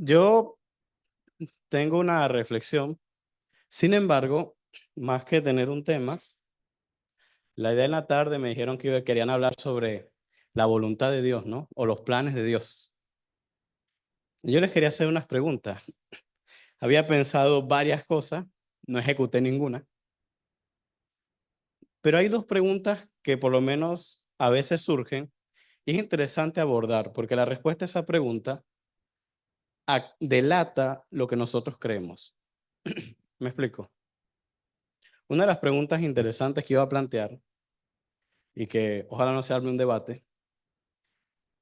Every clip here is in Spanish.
Yo tengo una reflexión. Sin embargo, más que tener un tema, la idea en la tarde me dijeron que querían hablar sobre la voluntad de Dios, ¿no? O los planes de Dios. Yo les quería hacer unas preguntas. Había pensado varias cosas, no ejecuté ninguna, pero hay dos preguntas que por lo menos a veces surgen y es interesante abordar porque la respuesta a esa pregunta delata lo que nosotros creemos. ¿Me explico? Una de las preguntas interesantes que iba a plantear y que ojalá no se arme un debate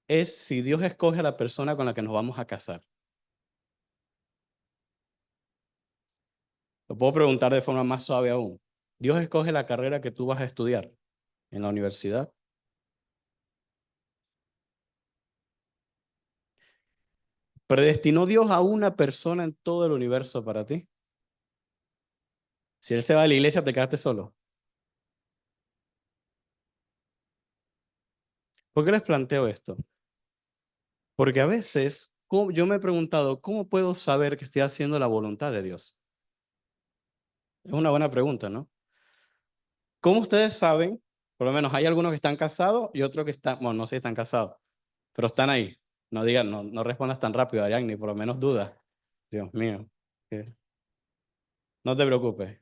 es si Dios escoge a la persona con la que nos vamos a casar. Lo puedo preguntar de forma más suave aún. Dios escoge la carrera que tú vas a estudiar en la universidad. ¿Predestinó Dios a una persona en todo el universo para ti? Si Él se va de la iglesia, te quedaste solo. ¿Por qué les planteo esto? Porque a veces yo me he preguntado, ¿cómo puedo saber que estoy haciendo la voluntad de Dios? Es una buena pregunta, ¿no? ¿Cómo ustedes saben? Por lo menos hay algunos que están casados y otros que están, bueno, no sé si están casados, pero están ahí. No digan, no respondas tan rápido, Ariadne, por lo menos duda. Dios mío. que- No te preocupes.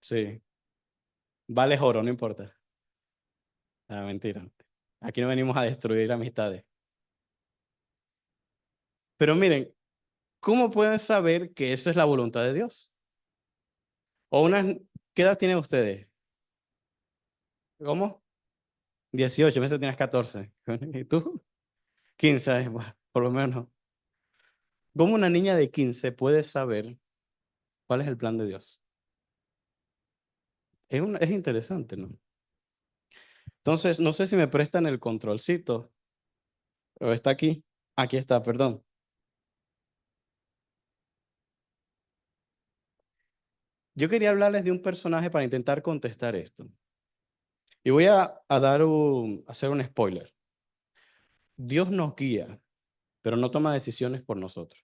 Sí. Vale oro, no importa. Ah, mentira. Aquí no venimos a destruir amistades. Pero miren, ¿cómo pueden saber que eso es la voluntad de Dios? O una, ¿qué edad tienen ustedes? ¿Cómo? 18, meses tienes 14. ¿Y tú? 15, bueno, por lo menos. ¿Cómo una niña de 15 puede saber cuál es el plan de Dios? Es interesante, ¿no? Entonces, no sé si me prestan el controlcito. ¿O está aquí? Aquí está, perdón. Yo quería hablarles de un personaje para intentar contestar esto. Y voy hacer un spoiler. Dios nos guía, pero no toma decisiones por nosotros.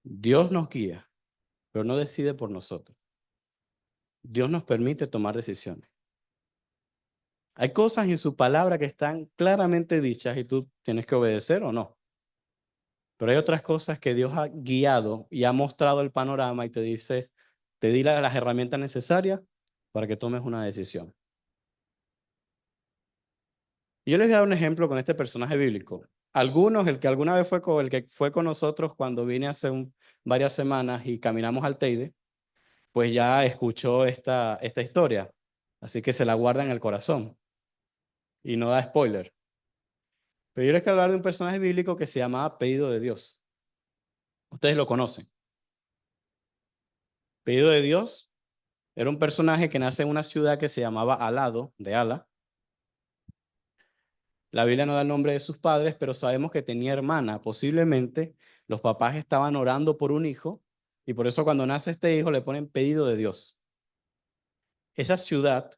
Dios nos guía, pero no decide por nosotros. Dios nos permite tomar decisiones. Hay cosas en su palabra que están claramente dichas y tú tienes que obedecer o no. Pero hay otras cosas que Dios ha guiado y ha mostrado el panorama y te dice, te di las herramientas necesarias para que tomes una decisión. Y yo les voy a dar un ejemplo con este personaje bíblico. Algunos, el que alguna vez el que fue con nosotros cuando vine hace varias semanas y caminamos al Teide, pues ya escuchó esta historia. Así que se la guarda en el corazón y no da spoiler. Pero yo les quiero hablar de un personaje bíblico que se llamaba Pedido de Dios. Ustedes lo conocen. Pedido de Dios era un personaje que nace en una ciudad que se llamaba Alado, de Ala. La Biblia no da el nombre de sus padres, pero sabemos que tenía hermana. Posiblemente los papás estaban orando por un hijo y por eso cuando nace este hijo le ponen Pedido de Dios. Esa ciudad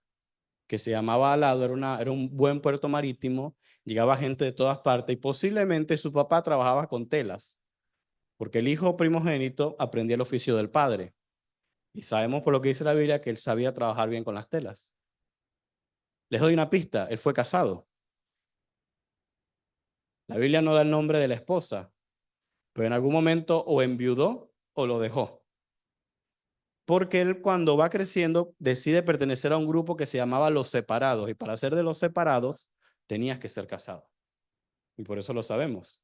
que se llamaba Alado era un buen puerto marítimo, llegaba gente de todas partes y posiblemente su papá trabajaba con telas, porque el hijo primogénito aprendía el oficio del padre. Y sabemos por lo que dice la Biblia que él sabía trabajar bien con las telas. Les doy una pista, él fue casado. La Biblia no da el nombre de la esposa, pero en algún momento o enviudó o lo dejó. Porque él cuando va creciendo decide pertenecer a un grupo que se llamaba Los Separados y para ser de los separados tenías que ser casado. Y por eso lo sabemos.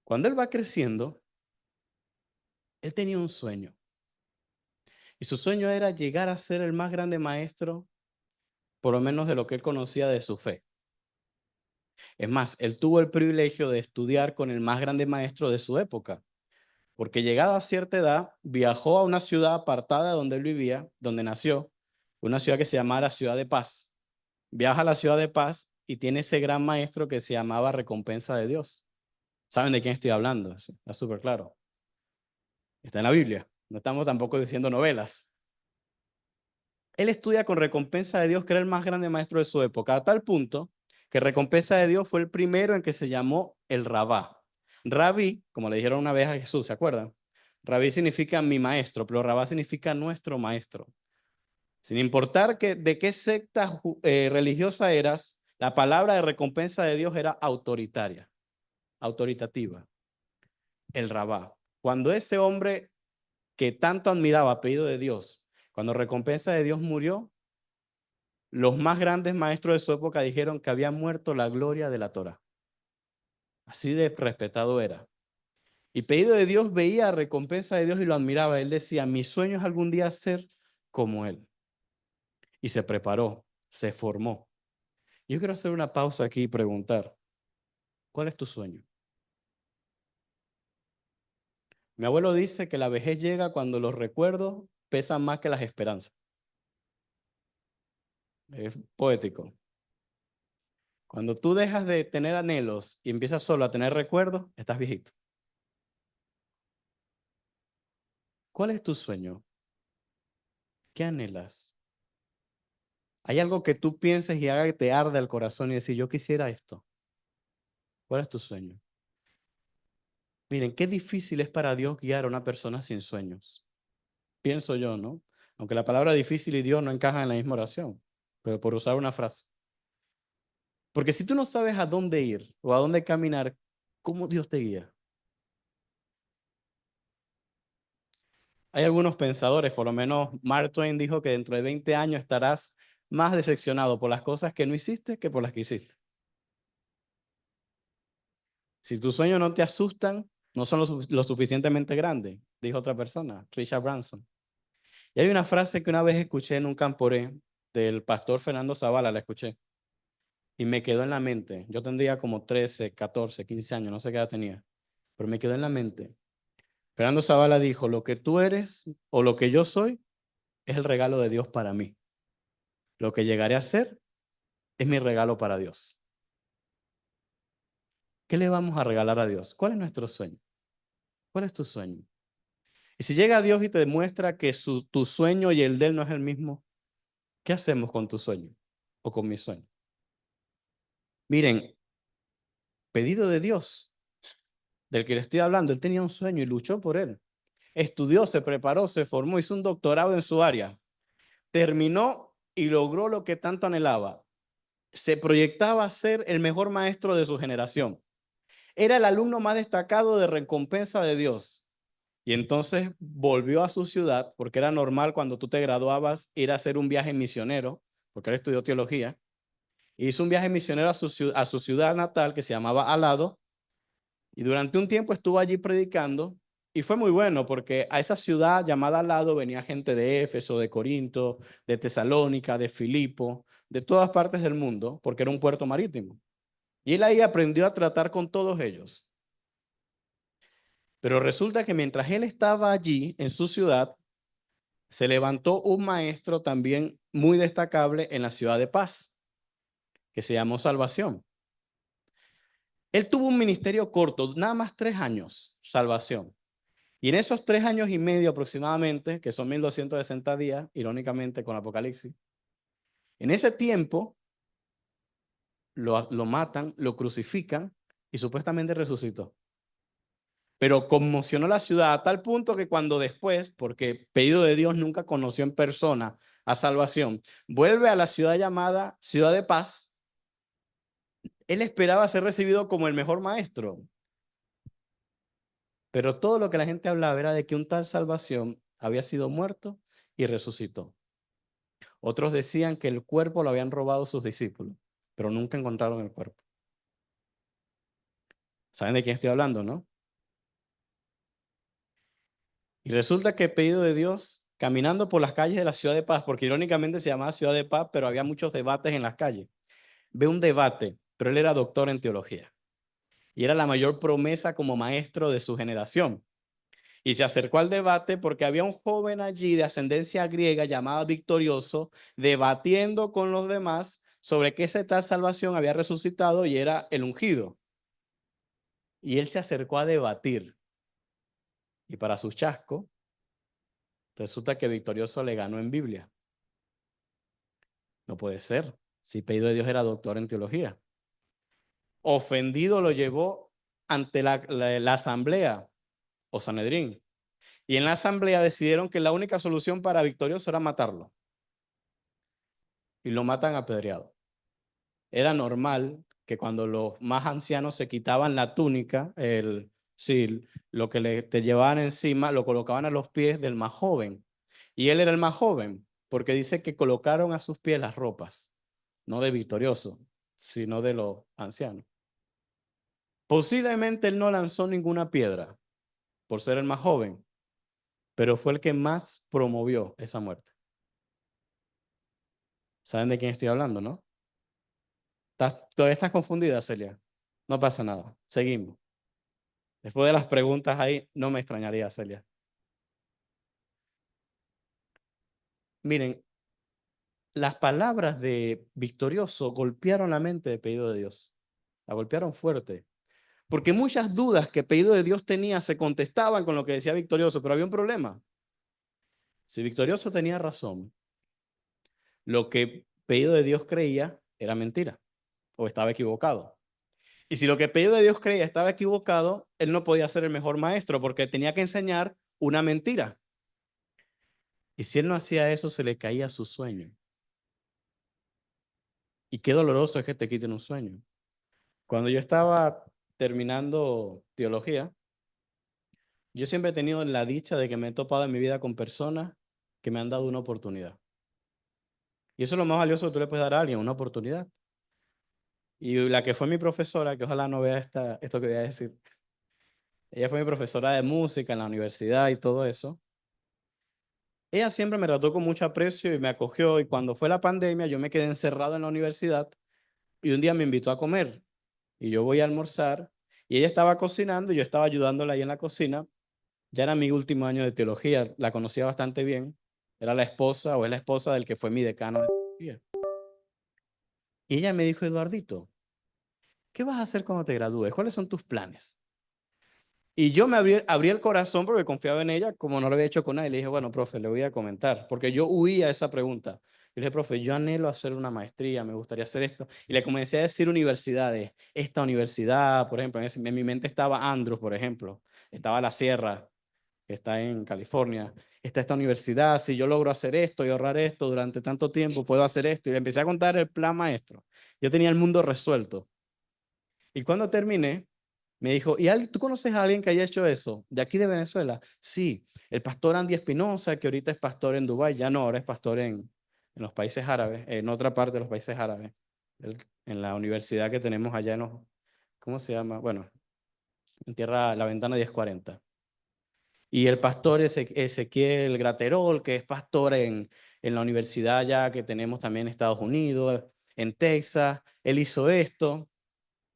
Cuando él va creciendo, él tenía un sueño. Y su sueño era llegar a ser el más grande maestro, por lo menos de lo que él conocía de su fe. Es más, él tuvo el privilegio de estudiar con el más grande maestro de su época, porque llegada a cierta edad, viajó a una ciudad apartada donde él vivía, donde nació, una ciudad que se llamaba Ciudad de Paz. Viaja a la Ciudad de Paz y tiene ese gran maestro que se llamaba Recompensa de Dios. ¿Saben de quién estoy hablando? Está súper claro. Está en la Biblia. No estamos tampoco diciendo novelas. Él estudia con Recompensa de Dios, que era el más grande maestro de su época, a tal punto que recompensa de Dios fue el primero en que se llamó el Rabá. Rabí, como le dijeron una vez a Jesús, ¿se acuerdan? Rabí significa mi maestro, pero Rabá significa nuestro maestro. Sin importar de qué secta religiosa eras, la palabra de recompensa de Dios era autoritaria, autoritativa. El Rabá. Cuando ese hombre que tanto admiraba, apellido de Dios, cuando recompensa de Dios murió, los más grandes maestros de su época dijeron que había muerto la gloria de la Torá. Así de respetado era. Y pedido de Dios veía recompensa de Dios y lo admiraba. Él decía, mi sueño es algún día ser como él. Y se preparó, se formó. Yo quiero hacer una pausa aquí y preguntar, ¿cuál es tu sueño? Mi abuelo dice que la vejez llega cuando los recuerdos pesan más que las esperanzas. Es poético. Cuando tú dejas de tener anhelos y empiezas solo a tener recuerdos, estás viejito. ¿Cuál es tu sueño? ¿Qué anhelas? ¿Hay algo que tú pienses y haga que te arda el corazón y decir, yo quisiera esto? ¿Cuál es tu sueño? Miren, qué difícil es para Dios guiar a una persona sin sueños. Pienso yo, ¿no? Aunque la palabra difícil y Dios no encajan en la misma oración, pero por usar una frase. Porque si tú no sabes a dónde ir o a dónde caminar, ¿cómo Dios te guía? Hay algunos pensadores, por lo menos Mark Twain dijo que dentro de 20 años estarás más decepcionado por las cosas que no hiciste que por las que hiciste. Si tus sueños no te asustan, no son lo suficientemente grandes, dijo otra persona, Richard Branson. Y hay una frase que una vez escuché en un camporé del pastor Fernando Zavala, la escuché, y me quedó en la mente. Yo tendría como 13, 14, 15 años, no sé qué edad tenía, pero me quedó en la mente. Fernando Zavala dijo, lo que tú eres o lo que yo soy es el regalo de Dios para mí. Lo que llegaré a ser es mi regalo para Dios. ¿Qué le vamos a regalar a Dios? ¿Cuál es nuestro sueño? ¿Cuál es tu sueño? Y si llega Dios y te demuestra que tu sueño y el de Él no es el mismo, ¿qué hacemos con tu sueño o con mi sueño? Miren, pedido de Dios, del que le estoy hablando, él tenía un sueño y luchó por él. Estudió, se preparó, se formó, hizo un doctorado en su área. Terminó y logró lo que tanto anhelaba. Se proyectaba a ser el mejor maestro de su generación. Era el alumno más destacado de recompensa de Dios. Y entonces volvió a su ciudad, porque era normal cuando tú te graduabas ir a hacer un viaje misionero, porque él estudió teología. Hizo un viaje misionero a su ciudad natal, que se llamaba Alado, y durante un tiempo estuvo allí predicando, y fue muy bueno, porque a esa ciudad llamada Alado venía gente de Éfeso, de Corinto, de Tesalónica, de Filipo, de todas partes del mundo, porque era un puerto marítimo. Y él ahí aprendió a tratar con todos ellos. Pero resulta que mientras él estaba allí en su ciudad, se levantó un maestro también muy destacable en la ciudad de Paz, que se llamó Salvación. Él tuvo un ministerio corto, nada más 3 años, Salvación. Y en esos 3 años y medio aproximadamente, que son 1260 días, irónicamente con Apocalipsis, en ese tiempo lo matan, lo crucifican y supuestamente resucitó. Pero conmocionó la ciudad a tal punto que cuando después, porque pedido de Dios nunca conoció en persona a Salvación, vuelve a la ciudad llamada Ciudad de Paz, él esperaba ser recibido como el mejor maestro. Pero todo lo que la gente hablaba era de que un tal Salvación había sido muerto y resucitó. Otros decían que el cuerpo lo habían robado sus discípulos, pero nunca encontraron el cuerpo. ¿Saben de quién estoy hablando, no? Y resulta que pedido de Dios, caminando por las calles de la ciudad de Paz, porque irónicamente se llamaba Ciudad de Paz, pero había muchos debates en las calles. Ve un debate, pero él era doctor en teología y era la mayor promesa como maestro de su generación. Y se acercó al debate porque había un joven allí de ascendencia griega llamado Victorioso, debatiendo con los demás sobre que esa tal salvación había resucitado y era el ungido. Y él se acercó a debatir. Y para su chasco, resulta que Victorioso le ganó en Biblia. No puede ser. Si pedido de Dios era doctor en teología. Ofendido lo llevó ante la asamblea o Sanedrín. Y en la asamblea decidieron que la única solución para Victorioso era matarlo. Y lo matan apedreado. Era normal que cuando los más ancianos se quitaban la túnica, sí, lo que te llevaban encima, lo colocaban a los pies del más joven. Y él era el más joven, porque dice que colocaron a sus pies las ropas, no de Victorioso, sino de los ancianos. Posiblemente él no lanzó ninguna piedra por ser el más joven, pero fue el que más promovió esa muerte. ¿Saben de quién estoy hablando, no? ¿Todavía estás confundida, Celia? No pasa nada. Seguimos. Después de las preguntas ahí, no me extrañaría, Celia. Miren, las palabras de Victorioso golpearon la mente de Pedido de Dios. La golpearon fuerte. Porque muchas dudas que Pedido de Dios tenía se contestaban con lo que decía Victorioso, pero había un problema. Si Victorioso tenía razón, lo que Pedido de Dios creía era mentira o estaba equivocado. Y si lo que Pedido de Dios creía estaba equivocado, él no podía ser el mejor maestro porque tenía que enseñar una mentira. Y si él no hacía eso, se le caía su sueño. Y qué doloroso es que te quiten un sueño. Cuando yo estaba terminando teología, yo siempre he tenido la dicha de que me he topado en mi vida con personas que me han dado una oportunidad. Y eso es lo más valioso que tú le puedes dar a alguien, una oportunidad. Y la que fue mi profesora, que ojalá no vea esto que voy a decir, ella fue mi profesora de música en la universidad y todo eso. Ella siempre me trató con mucho aprecio y me acogió. Y cuando fue la pandemia, yo me quedé encerrado en la universidad y un día me invitó a comer. Y yo voy a almorzar y ella estaba cocinando y yo estaba ayudándola ahí en la cocina. Ya era mi último año de teología, la conocía bastante bien. Era la esposa o es la esposa del que fue mi decano de teología. Y ella me dijo, Eduardito, ¿qué vas a hacer cuando te gradúes? ¿Cuáles son tus planes? Y yo me abrí el corazón porque confiaba en ella, como no lo había hecho con nadie. Le dije, bueno, profe, le voy a comentar, porque yo huía a esa pregunta. Y le dije, profe, yo anhelo hacer una maestría, me gustaría hacer esto. Y le comencé a decir universidades. Esta universidad, por ejemplo, en mi mente estaba Andrews, por ejemplo. Estaba La Sierra, que está en California. Está esta universidad, si yo logro hacer esto y ahorrar esto durante tanto tiempo, puedo hacer esto. Y le empecé a contar el plan maestro. Yo tenía el mundo resuelto. Y cuando terminé, me dijo, ¿tú conoces a alguien que haya hecho eso? ¿De aquí de Venezuela? Sí, el pastor Andy Espinosa, que ahorita es pastor en Dubái, ya no, ahora es pastor en los países árabes, en otra parte de los países árabes, en la universidad que tenemos allá en los, ¿cómo se llama? Bueno, en tierra, la ventana 1040. Y el pastor Ezequiel Graterol, que es pastor en la universidad ya que tenemos también en Estados Unidos, en Texas, él hizo esto.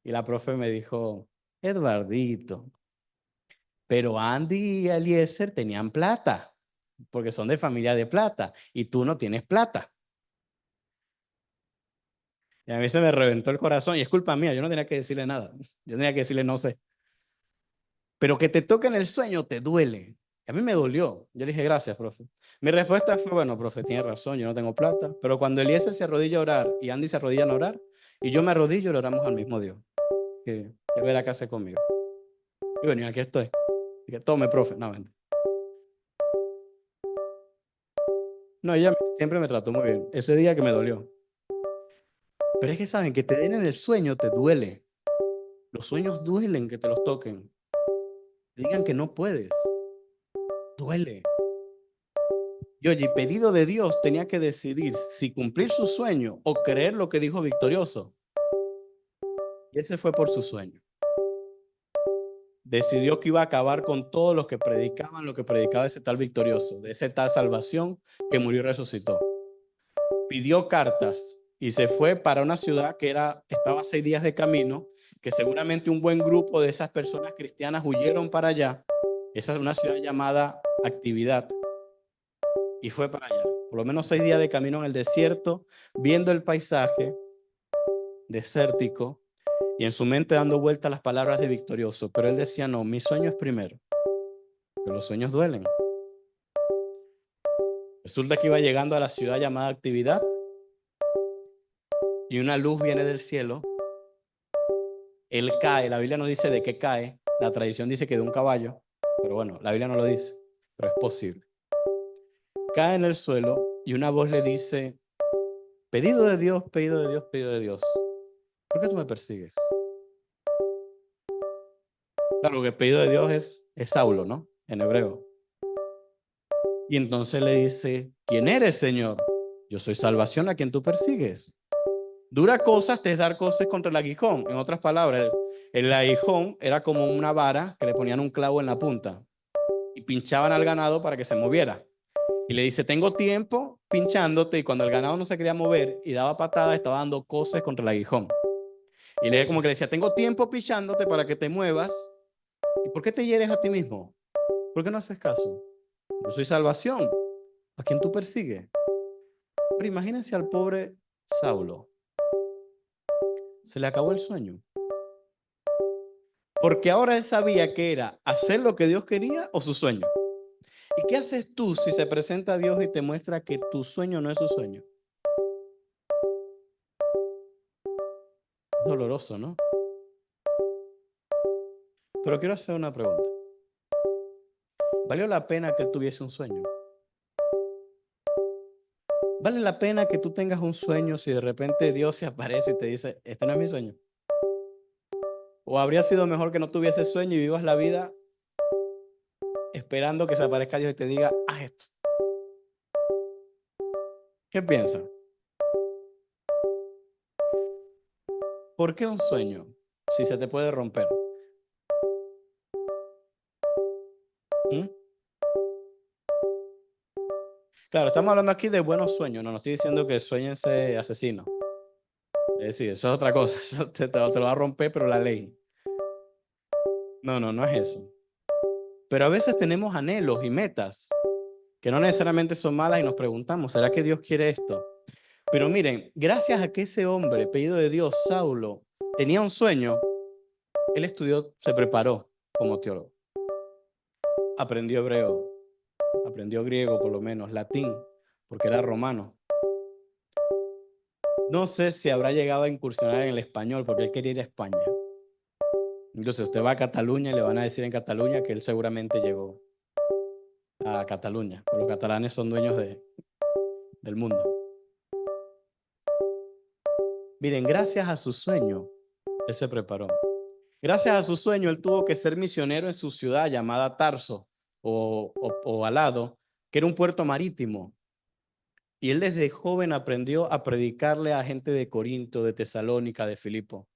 Y la profe me dijo, Eduardito, pero Andy y Eliezer tenían plata, porque son de familia de plata, y tú no tienes plata. Y a mí se me reventó el corazón, y es culpa mía, yo no tenía que decirle nada, yo tenía que decirle no sé. Pero que te toque en el sueño te duele. A mí me dolió. Yo le dije, gracias, profe. Mi respuesta fue, bueno, profe, tiene razón, yo no tengo plata. Pero cuando Eliezer se arrodilla a orar y Andy se arrodilla a orar, y yo me arrodillo y le oramos al mismo Dios, que él verá qué hace conmigo. Y bueno, y aquí estoy. Dije, tome, profe. No, mentira. No, ella siempre me trató muy bien. Ese día que me dolió. Pero es que saben, que te den en el sueño te duele. Los sueños duelen que te los toquen. Te digan que no puedes. Duele. Y oye, pedido de Dios tenía que decidir si cumplir su sueño o creer lo que dijo Victorioso. Y él se fue por su sueño. Decidió que iba a acabar con todos los que predicaban lo que predicaba ese tal Victorioso, de ese tal salvación que murió y resucitó. Pidió cartas y se fue para una ciudad que estaba a 6 días de camino, que seguramente un buen grupo de esas personas cristianas huyeron para allá. Esa es una ciudad llamada Actividad. Y fue para allá. Por lo menos 6 días de camino en el desierto, viendo el paisaje desértico y en su mente dando vuelta las palabras de Victorioso. Pero él decía, no, mi sueño es primero. Pero los sueños duelen. Resulta que iba llegando a la ciudad llamada Actividad y una luz viene del cielo Él cae, la Biblia no dice de qué cae, la tradición dice que de un caballo, pero bueno, la Biblia no lo dice, pero es posible. Cae en el suelo y una voz le dice, pedido de Dios, pedido de Dios, pedido de Dios, ¿por qué tú me persigues? Claro que el pedido de Dios es Saulo, ¿no? En hebreo. Y entonces le dice, ¿quién eres, Señor? Yo soy salvación a quien tú persigues. Dura cosas te es dar cosas contra el aguijón. En otras palabras, el aguijón era como una vara que le ponían un clavo en la punta y pinchaban al ganado para que se moviera. Y le dice, tengo tiempo pinchándote, y cuando el ganado no se quería mover y daba patadas, estaba dando cosas contra el aguijón. Y le como que le decía, tengo tiempo pinchándote para que te muevas. ¿Y por qué te hieres a ti mismo? ¿Por qué no haces caso? Yo soy salvación. ¿A quién tú persigues? Pero imagínense al pobre Saulo. Se le acabó el sueño. Porque ahora él sabía que era hacer lo que Dios quería o su sueño. ¿Y qué haces tú si se presenta a Dios y te muestra que tu sueño no es su sueño? Es doloroso, ¿no? Pero quiero hacer una pregunta. ¿Valió la pena que él tuviese un sueño? ¿Vale la pena que tú tengas un sueño si de repente Dios se aparece y te dice, este no es mi sueño? ¿O habría sido mejor que no tuviese sueño y vivas la vida esperando que se aparezca Dios y te diga, haz esto? ¿Qué piensas? ¿Por qué un sueño si se te puede romper? ¿Mm? Claro, estamos hablando aquí de buenos sueños, no estoy diciendo que sueñense asesinos. Es decir, eso es otra cosa, eso te lo va a romper, pero la ley. No, no, no es eso. Pero a veces tenemos anhelos y metas que no necesariamente son malas y nos preguntamos, ¿será que Dios quiere esto? Pero miren, gracias a que ese hombre, pedido de Dios, Saulo, tenía un sueño, él estudió, se preparó como teólogo. Aprendió hebreo, aprendió griego por lo menos, latín, porque era romano. No sé si habrá llegado a incursionar en el español, porque él quería ir a España. Incluso usted va a Cataluña y le van a decir en Cataluña que él seguramente llegó a Cataluña, porque los catalanes son dueños del mundo. Miren, gracias a su sueño, él se preparó. Gracias a su sueño, él tuvo que ser misionero en su ciudad llamada Tarso o Alado, que era un puerto marítimo. Y él desde joven aprendió a predicarle a gente de Corinto, de Tesalónica, de Filipo.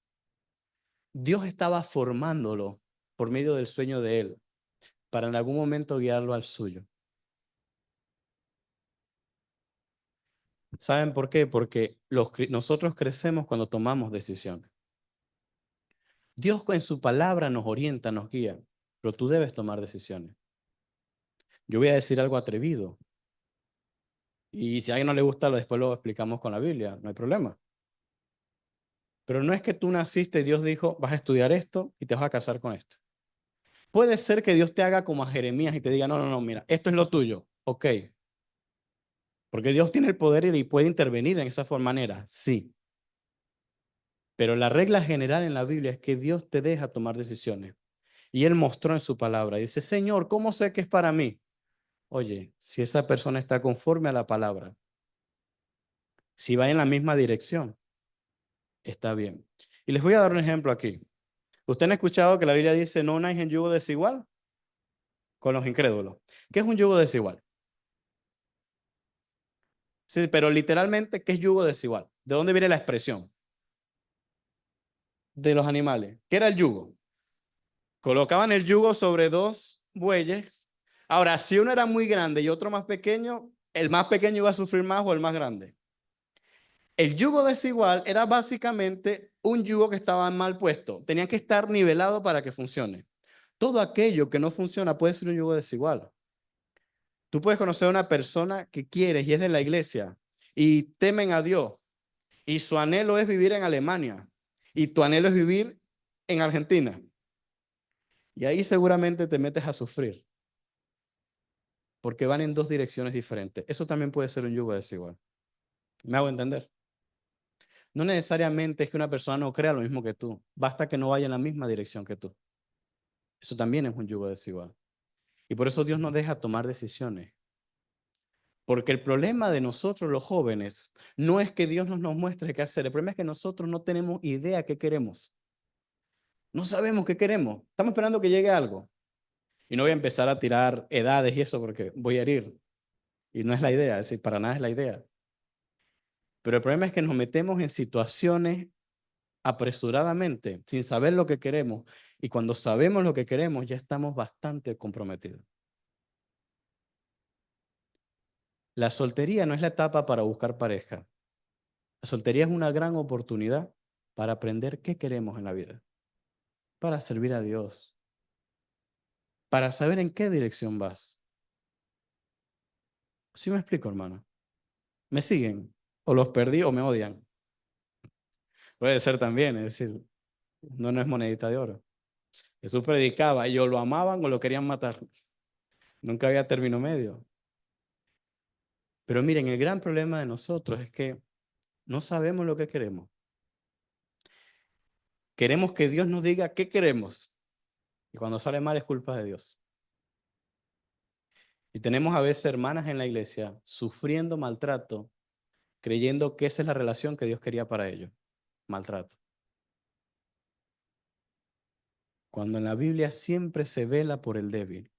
Dios estaba formándolo por medio del sueño de él, para en algún momento guiarlo al suyo. ¿Saben por qué? Porque nosotros crecemos cuando tomamos decisiones. Dios en su palabra nos orienta, nos guía, pero tú debes tomar decisiones. Yo voy a decir algo atrevido. Y si a alguien no le gusta, después lo explicamos con la Biblia, no hay problema. Pero no es que tú naciste y Dios dijo, vas a estudiar esto y te vas a casar con esto. Puede ser que Dios te haga como a Jeremías y te diga, no, no, no, mira, esto es lo tuyo, ok. Porque Dios tiene el poder y puede intervenir en esa manera, sí. Pero la regla general en la Biblia es que Dios te deja tomar decisiones. Y Él mostró en su palabra, y dice, Señor, ¿cómo sé que es para mí? Oye, si esa persona está conforme a la palabra, si va en la misma dirección, está bien. Y les voy a dar un ejemplo aquí. ¿Ustedes han escuchado que la Biblia dice, no unáis en yugo desigual con los incrédulos? ¿Qué es un yugo desigual? Sí, pero literalmente, ¿qué es yugo desigual? ¿De dónde viene la expresión? De los animales. ¿Qué era el yugo? Colocaban el yugo sobre dos bueyes. Ahora, si uno era muy grande y otro más pequeño, el más pequeño iba a sufrir más o el más grande. El yugo desigual era básicamente un yugo que estaba mal puesto. Tenía que estar nivelado para que funcione. Todo aquello que no funciona puede ser un yugo desigual. Tú puedes conocer a una persona que quieres y es de la iglesia y temen a Dios y su anhelo es vivir en Alemania y tu anhelo es vivir en Argentina. Y ahí seguramente te metes a sufrir porque van en dos direcciones diferentes. Eso también puede ser un yugo desigual. ¿Me hago entender? No necesariamente es que una persona no crea lo mismo que tú. Basta que no vaya en la misma dirección que tú. Eso también es un yugo desigual. Y por eso Dios nos deja tomar decisiones. Porque el problema de nosotros los jóvenes no es que Dios nos muestre qué hacer. El problema es que nosotros no tenemos idea qué queremos. No sabemos qué queremos. Estamos esperando que llegue algo. Y no voy a empezar a tirar edades y eso porque voy a herir. Y no es la idea, es decir, para nada es la idea. Pero el problema es que nos metemos en situaciones apresuradamente, sin saber lo que queremos. Y cuando sabemos lo que queremos, ya estamos bastante comprometidos. La soltería no es la etapa para buscar pareja. La soltería es una gran oportunidad para aprender qué queremos en la vida, para servir a Dios, para saber en qué dirección vas. ¿Sí me explico, hermano? ¿Me siguen? ¿O los perdí o me odian? Puede ser también, es decir, no es monedita de oro. Jesús predicaba, ellos lo amaban o lo querían matar. Nunca había término medio. Pero miren, el gran problema de nosotros es que no sabemos lo que queremos. Queremos que Dios nos diga qué queremos. Y cuando sale mal es culpa de Dios. Y tenemos a veces hermanas en la iglesia sufriendo maltrato, creyendo que esa es la relación que Dios quería para ellos. Maltrato. Cuando en la Biblia siempre se vela por el débil,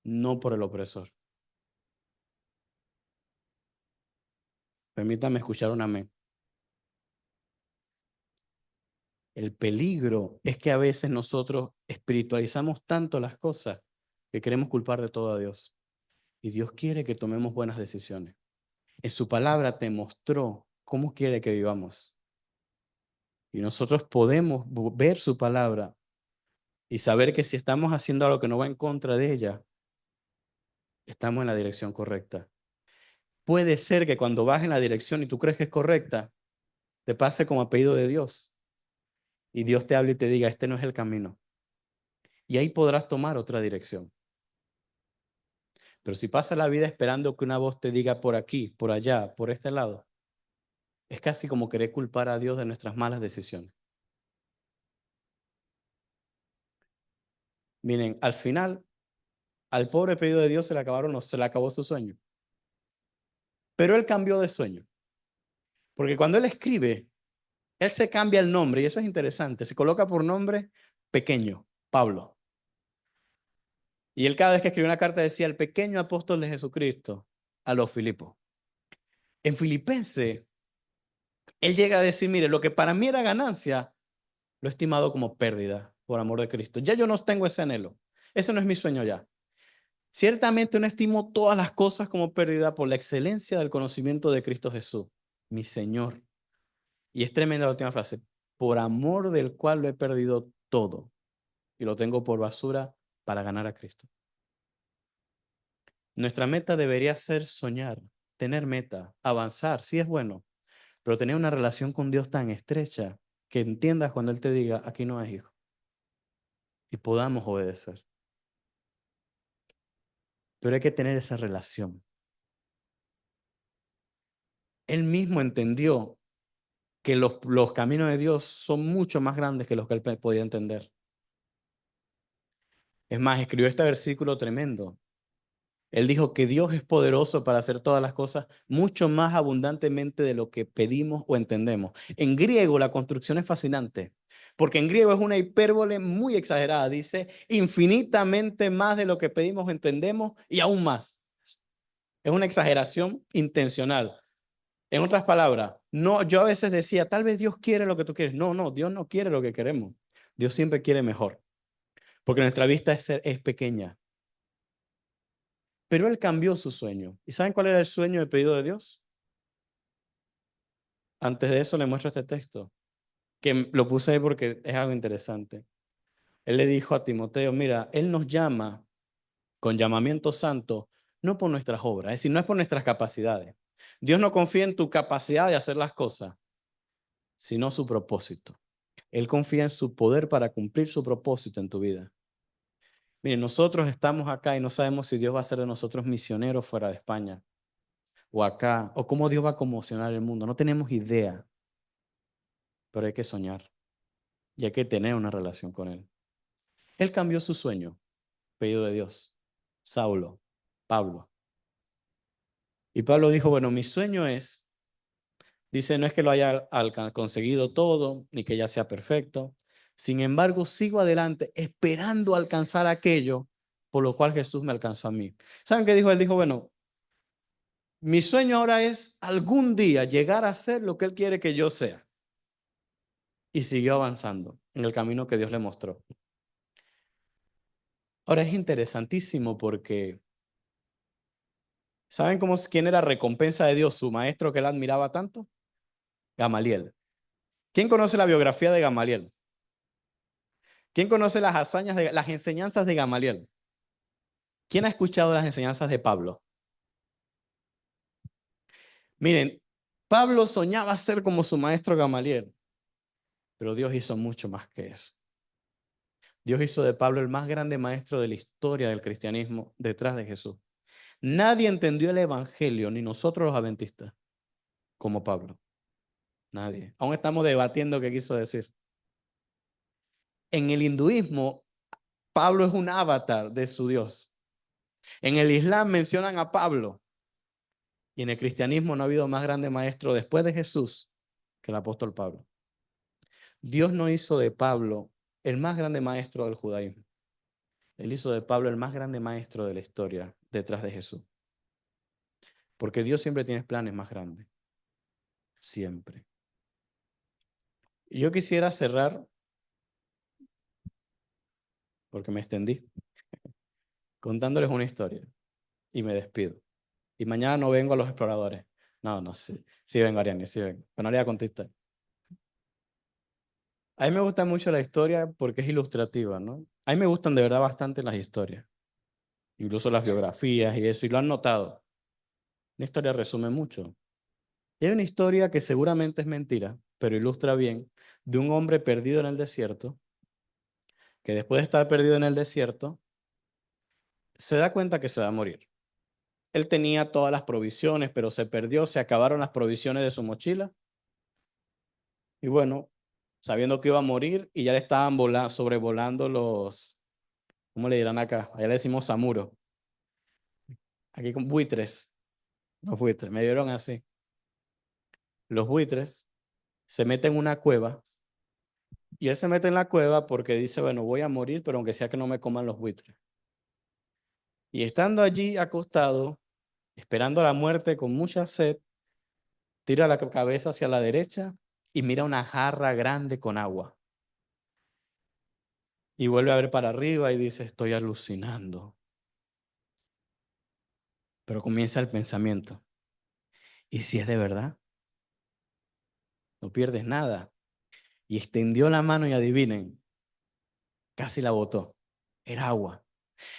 no por el opresor. Permítame escuchar un amén. El peligro es que a veces nosotros espiritualizamos tanto las cosas que queremos culpar de todo a Dios. Y Dios quiere que tomemos buenas decisiones. En su palabra te mostró cómo quiere que vivamos. Y nosotros podemos ver su palabra y saber que si estamos haciendo algo que no va en contra de ella, estamos en la dirección correcta. Puede ser que cuando vas en la dirección y tú crees que es correcta, te pase como a pedido de Dios. Y Dios te hable y te diga, este no es el camino. Y ahí podrás tomar otra dirección. Pero si pasas la vida esperando que una voz te diga por aquí, por allá, por este lado, es casi como querer culpar a Dios de nuestras malas decisiones. Miren, al final, al pobre pedido de Dios se le acabó su sueño. Pero él cambió de sueño. Porque cuando él escribe, él se cambia el nombre, y eso es interesante. Se coloca por nombre pequeño, Pablo. Y él cada vez que escribía una carta decía el pequeño apóstol de Jesucristo a los Filipos. En Filipense, él llega a decir, mire, lo que para mí era ganancia, lo he estimado como pérdida por amor de Cristo. Ya yo no tengo ese anhelo. Ese no es mi sueño ya. Ciertamente no estimo todas las cosas como pérdida por la excelencia del conocimiento de Cristo Jesús, mi Señor. Y es tremenda la última frase. Por amor del cual lo he perdido todo y lo tengo por basura para ganar a Cristo. Nuestra meta debería ser soñar, tener meta, avanzar, sí es bueno, pero tener una relación con Dios tan estrecha que entiendas cuando Él te diga, aquí no es hijo, y podamos obedecer. Pero hay que tener esa relación. Él mismo entendió que los caminos de Dios son mucho más grandes que los que él podía entender. Es más, escribió este versículo tremendo. Él dijo que Dios es poderoso para hacer todas las cosas mucho más abundantemente de lo que pedimos o entendemos. En griego la construcción es fascinante, porque en griego es una hipérbole muy exagerada. Dice infinitamente más de lo que pedimos o entendemos y aún más. Es una exageración intencional. En otras palabras, no, yo a veces decía, tal vez Dios quiere lo que tú quieres. No, no, Dios no quiere lo que queremos. Dios siempre quiere mejor, porque nuestra vista es pequeña. Pero él cambió su sueño. ¿Y saben cuál era el sueño, el pedido de Dios? Antes de eso le muestro este texto, que lo puse ahí porque es algo interesante. Él le dijo a Timoteo, mira, Él nos llama con llamamiento santo, no por nuestras obras, es decir, no es por nuestras capacidades. Dios no confía en tu capacidad de hacer las cosas, sino su propósito. Él confía en su poder para cumplir su propósito en tu vida. Miren, nosotros estamos acá y no sabemos si Dios va a hacer de nosotros misioneros fuera de España o acá, o cómo Dios va a conmocionar el mundo. No tenemos idea. pero hay que soñar y hay que tener una relación con Él. Él cambió su sueño, pedido de Dios. Saulo, Pablo. Y Pablo dijo, bueno, mi sueño es, dice, no es que lo haya conseguido todo, ni que ya sea perfecto. Sin embargo, sigo adelante esperando alcanzar aquello por lo cual Jesús me alcanzó a mí. ¿Saben qué dijo? Él dijo, bueno, mi sueño ahora es algún día llegar a ser lo que Él quiere que yo sea. Y siguió avanzando en el camino que Dios le mostró. Ahora es interesantísimo porque, ¿saben quién era recompensa de Dios? Su maestro que él admiraba tanto. Gamaliel. ¿Quién conoce la biografía de Gamaliel? ¿Quién conoce las hazañas las enseñanzas de Gamaliel? ¿Quién ha escuchado las enseñanzas de Pablo? Miren, Pablo soñaba ser como su maestro Gamaliel, pero Dios hizo mucho más que eso. Dios hizo de Pablo el más grande maestro de la historia del cristianismo detrás de Jesús. Nadie entendió el evangelio, ni nosotros los adventistas, como Pablo. Nadie. Aún estamos debatiendo qué quiso decir. En el hinduismo, Pablo es un avatar de su Dios. En el Islam mencionan a Pablo. Y en el cristianismo no ha habido más grande maestro después de Jesús que el apóstol Pablo. Dios no hizo de Pablo el más grande maestro del judaísmo. Él hizo de Pablo el más grande maestro de la historia detrás de Jesús. Porque Dios siempre tiene planes más grandes. Siempre. Y yo quisiera cerrar, porque me extendí, contándoles una historia. Y me despido. Y mañana no vengo a los exploradores. No, no, sí. Sí vengo, Ariane, sí vengo. Pero no le voy a contestar. A mí me gusta mucho la historia porque es ilustrativa, ¿no? A mí me gustan de verdad bastante las historias. Incluso las biografías y eso, y lo han notado. Una historia resume mucho. Y hay una historia que seguramente es mentira, pero ilustra bien, de un hombre perdido en el desierto, que después de estar perdido en el desierto, se da cuenta que se va a morir. Él tenía todas las provisiones, pero se perdió, se acabaron las provisiones de su mochila. Y bueno, sabiendo que iba a morir y ya le estaban sobrevolando los, ¿cómo le dirán acá? Allá le decimos samuro. Aquí con buitres. Los buitres, me dieron así. Los buitres se meten en una cueva y él se mete en la cueva porque dice, bueno, voy a morir, pero aunque sea que no me coman los buitres. Y estando allí acostado, esperando la muerte con mucha sed, tira la cabeza hacia la derecha y mira una jarra grande con agua. Y vuelve a ver para arriba y dice, estoy alucinando. Pero comienza el pensamiento. ¿Y si es de verdad? No pierdes nada. Y extendió la mano y adivinen, casi la botó. Era agua.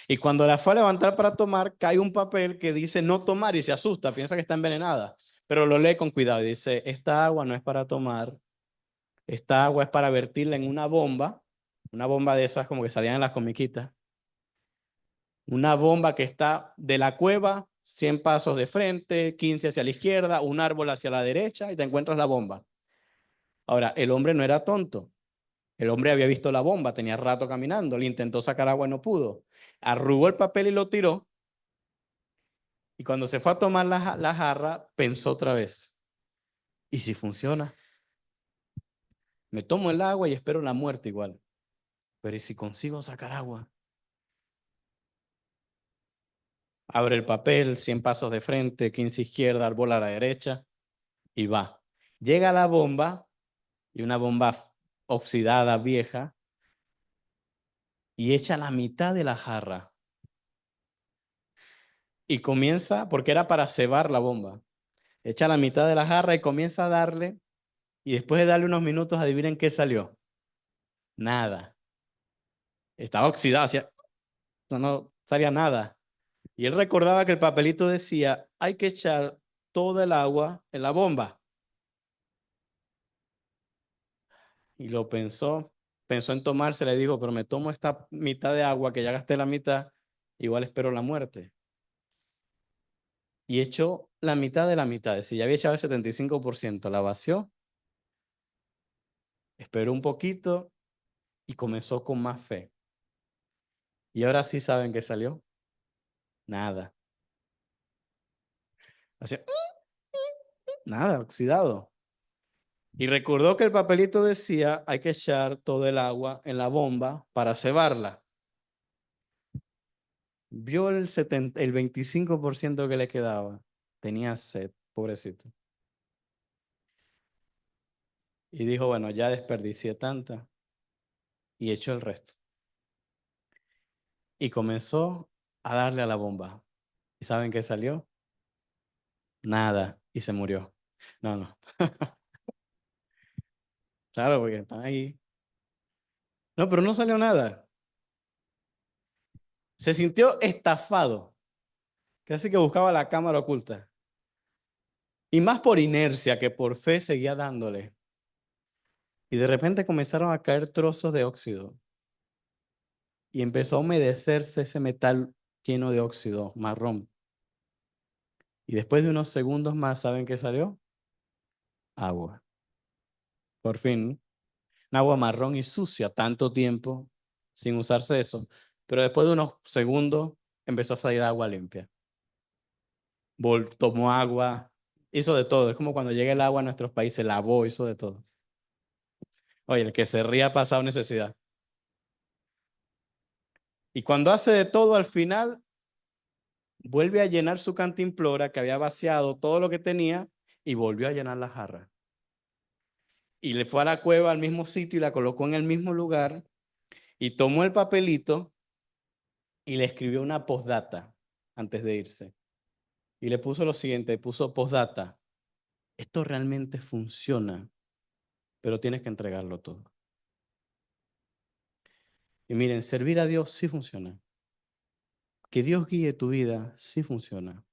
Y cuando la fue a levantar para tomar, cae un papel que dice no tomar y se asusta, piensa que está envenenada. Pero lo lee con cuidado y dice, esta agua no es para tomar, esta agua es para vertirla en una bomba de esas como que salían en las comiquitas, una bomba que está de la cueva, 100 pasos de frente, 15 hacia la izquierda, un árbol hacia la derecha y te encuentras la bomba. Ahora, el hombre no era tonto. El hombre había visto la bomba, tenía rato caminando, le intentó sacar agua y no pudo. Arrugó el papel y lo tiró. Y cuando se fue a tomar la jarra, pensó otra vez. ¿Y si funciona? Me tomo el agua y espero la muerte igual. Pero ¿y si consigo sacar agua? Abre el papel, 100 pasos de frente, 15 izquierda, árbol a la derecha y va. Llega la bomba y una bomba oxidada, vieja, y echa la mitad de la jarra. Y comienza, porque era para cebar la bomba, echa la mitad de la jarra y comienza a darle, y después de darle unos minutos, adivinen qué salió. Nada. Estaba oxidada, no salía nada. Y él recordaba que el papelito decía, hay que echar toda el agua en la bomba. Y lo pensó en tomársela y dijo, pero me tomo esta mitad de agua que ya gasté la mitad, igual espero la muerte. Y echó la mitad de la mitad. Si ya había echado el 75%, la vació esperó un poquito y comenzó con más fe. Y ahora sí saben qué salió. Nada. Hacía, nada, oxidado. Y recordó que el papelito decía, hay que echar todo el agua en la bomba para cebarla. Vio el 25% que le quedaba. Tenía sed, pobrecito. Y dijo, bueno, ya desperdicié tanta. Y echó el resto. Y comenzó a darle a la bomba. ¿Y saben qué salió? Nada. Y se murió. No, no. Claro, porque están ahí. No, pero no salió nada. Se sintió estafado. Casi que buscaba la cámara oculta. Y más por inercia que por fe seguía dándole. Y de repente comenzaron a caer trozos de óxido. Y empezó a humedecerse ese metal lleno de óxido marrón. Y después de unos segundos más, ¿saben qué salió? Agua. Por fin, un agua marrón y sucia, tanto tiempo sin usarse eso. Pero después de unos segundos empezó a salir agua limpia. Tomó agua, hizo de todo. Es como cuando llega el agua a nuestros países, lavó, hizo de todo. Oye, el que se ría ha pasado necesidad. Y cuando hace de todo al final, vuelve a llenar su cantimplora que había vaciado todo lo que tenía y volvió a llenar la jarra. Y le fue a la cueva al mismo sitio y la colocó en el mismo lugar y tomó el papelito y le escribió una postdata antes de irse. Y le puso lo siguiente, puso postdata. Esto realmente funciona, pero tienes que entregarlo todo. Y miren, servir a Dios sí funciona. Que Dios guíe tu vida sí funciona.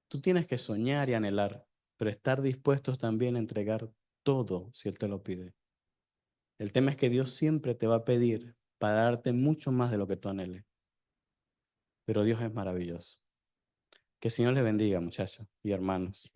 Tú tienes que soñar y anhelar, pero estar dispuestos también a entregar todo si Él te lo pide. El tema es que Dios siempre te va a pedir para darte mucho más de lo que tú anheles. Pero Dios es maravilloso. Que el Señor les bendiga, muchachos y hermanos.